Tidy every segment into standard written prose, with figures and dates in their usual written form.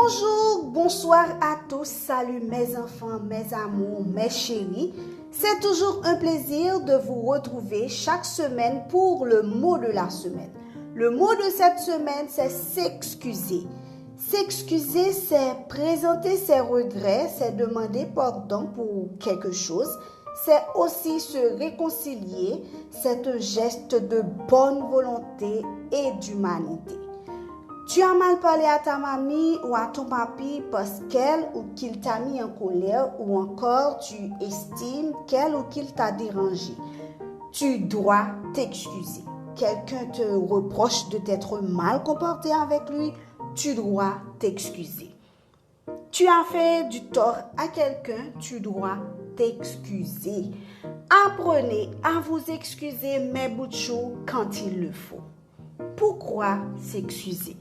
Bonjour, bonsoir à tous, salut mes enfants, mes amours, mes chéris. C'est toujours un plaisir de vous retrouver chaque semaine pour le mot de la semaine. Le mot de cette semaine, c'est s'excuser. S'excuser, c'est présenter ses regrets, c'est demander pardon pour quelque chose. C'est aussi se réconcilier, c'est un geste de bonne volonté et d'humanité. Tu as mal parlé à ta mamie ou à ton papi parce qu'elle ou qu'il t'a mis en colère ou encore tu estimes qu'elle ou qu'il t'a dérangé. Tu dois t'excuser. Quelqu'un te reproche de t'être mal comporté avec lui, tu dois t'excuser. Tu as fait du tort à quelqu'un, tu dois t'excuser. Apprenez à vous excuser mes bouts de chou quand il le faut. Pourquoi s'excuser?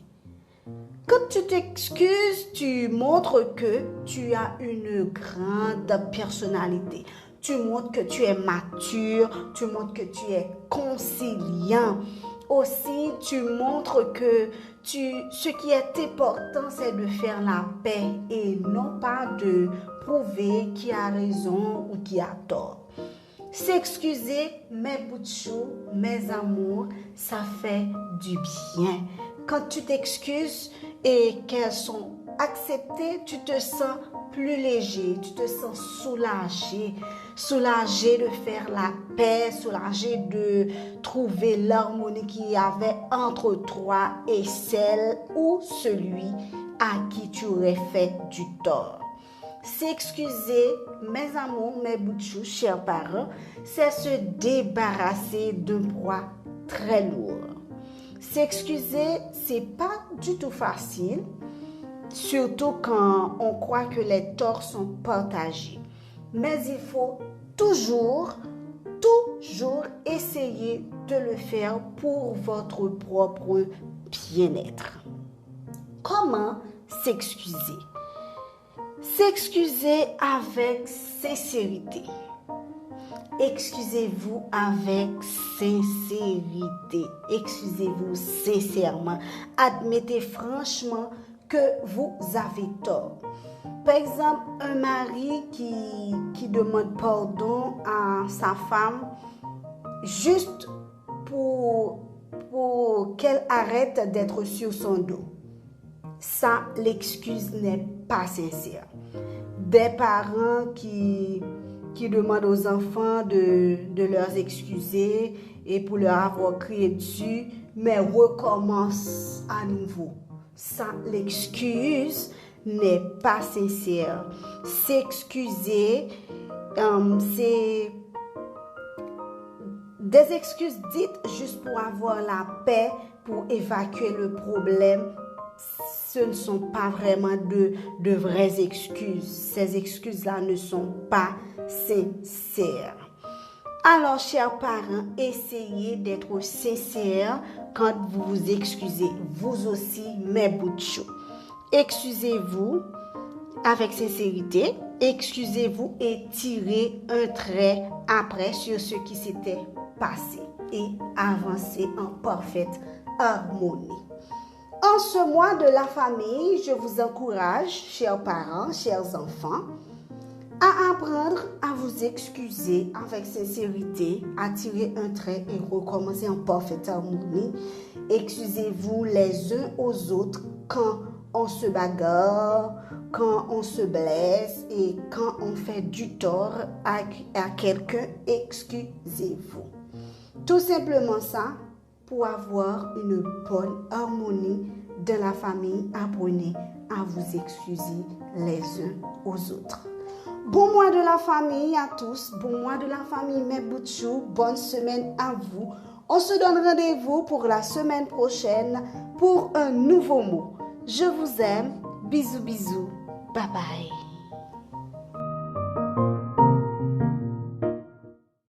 Quand tu t'excuses, tu montres que tu as une grande personnalité. Tu montres que tu es mature, tu montres que tu es conciliant. Aussi, tu montres que ce qui est important, c'est de faire la paix et non pas de prouver qui a raison ou qui a tort. S'excuser, mes bouts de chou, mes amours, ça fait du bien. Quand tu t'excuses et qu'elles sont acceptées, tu te sens plus léger, tu te sens soulagé de faire la paix, soulagé de trouver l'harmonie qu'il y avait entre toi et celle ou celui à qui tu aurais fait du tort. S'excuser, mes amours, mes bouts de chou, chers parents, c'est se débarrasser d'un poids très lourd. S'excuser, c'est pas du tout facile, surtout quand on croit que les torts sont partagés. Mais il faut toujours essayer de le faire pour votre propre bien-être. Comment s'excuser? S'excuser avec sincérité. Excusez-vous avec sincérité. Excusez-vous sincèrement. Admettez franchement que vous avez tort. Par exemple, un mari qui demande pardon à sa femme juste pour qu'elle arrête d'être sur son dos. Ça, l'excuse n'est pas sincère. Des parents qui demandent aux enfants de leur excuser et pour leur avoir crié dessus, mais recommencent à nouveau. Ça, l'excuse n'est pas sincère. S'excuser, c'est des excuses dites juste pour avoir la paix, pour évacuer le problème. Ce ne sont pas vraiment de vraies excuses. Ces excuses-là ne sont pas sincères. Alors, chers parents, essayez d'être sincères quand vous vous excusez. Vous aussi, mes bouts de chou. Excusez-vous avec sincérité. Excusez-vous et tirez un trait après sur ce qui s'était passé et avancez en parfaite harmonie. En ce mois de la famille, je vous encourage, chers parents, chers enfants, à apprendre à vous excuser avec sincérité, à tirer un trait et recommencer en parfaite harmonie. Excusez-vous les uns aux autres quand on se bagarre, quand on se blesse et quand on fait du tort à quelqu'un. Excusez-vous. Tout simplement ça. Pour avoir une bonne harmonie dans la famille, apprenez à vous excuser les uns aux autres. Bon mois de la famille à tous, bon mois de la famille mes bouts de chou, bonne semaine à vous. On se donne rendez-vous pour la semaine prochaine pour un nouveau mot. Je vous aime, bisous bisous, bye bye.